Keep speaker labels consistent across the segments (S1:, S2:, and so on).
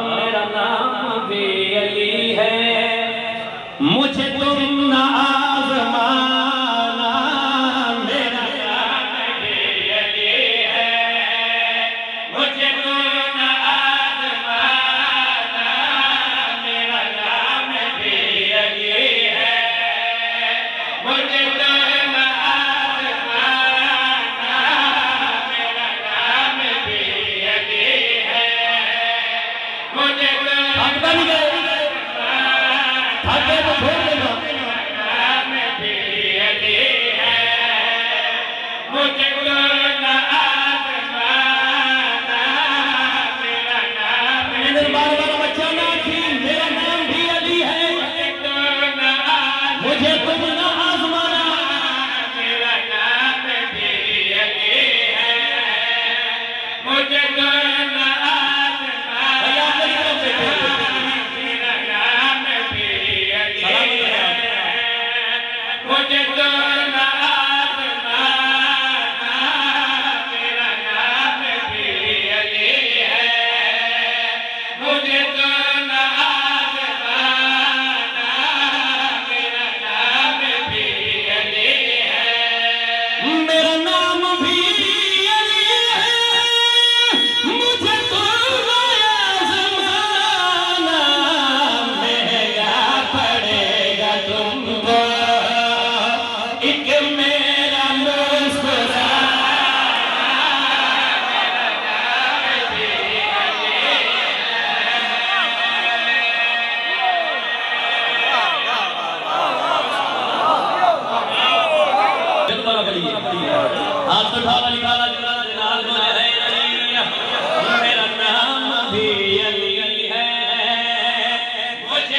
S1: मेरा नाम भी अली है, मुझे तुम ना आज़माना। मेरा नाम भी अली है, मुझे तुम ना आज़माना। मेरा नाम भी अली है, मुझे तुम ना आज़माना। मेरा नाम भी अली है, मुझे मेरा नाम भी अली है, मुझे तुम ना आज़माना। मेरा नाम भी अली है, मुझे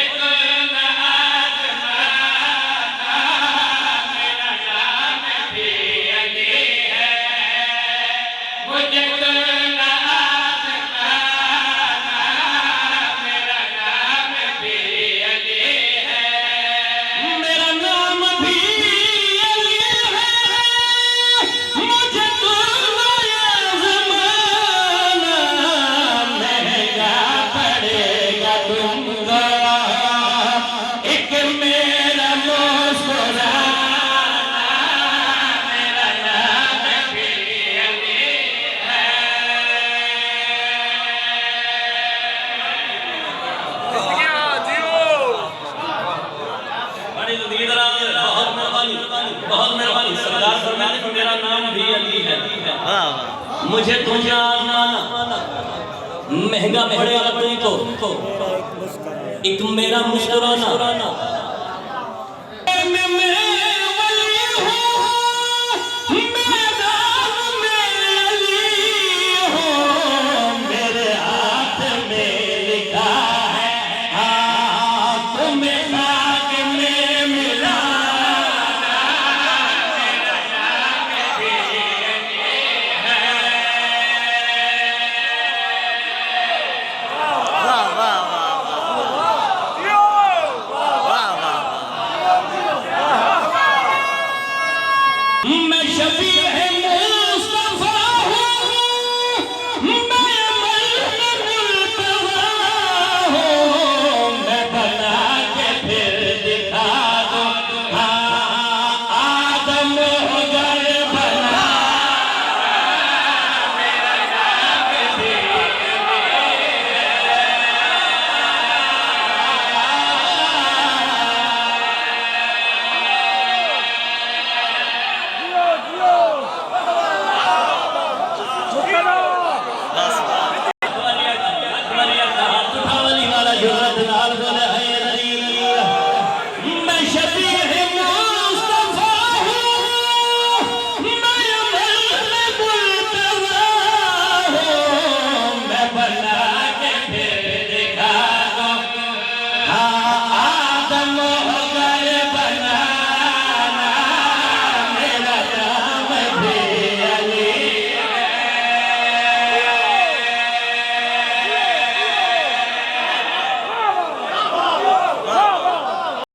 S1: तुम ना आज़माना। मेरा नाम भी अली है, मेरा नाम भी बहुत मेहरबानी सरदार फरमाने को मेरा नाम भी अली है। मुझे तुम ना आज़माना, महंगा पड़ेगा तुमको एक मेरा मुस्कुराना। मैं शबीर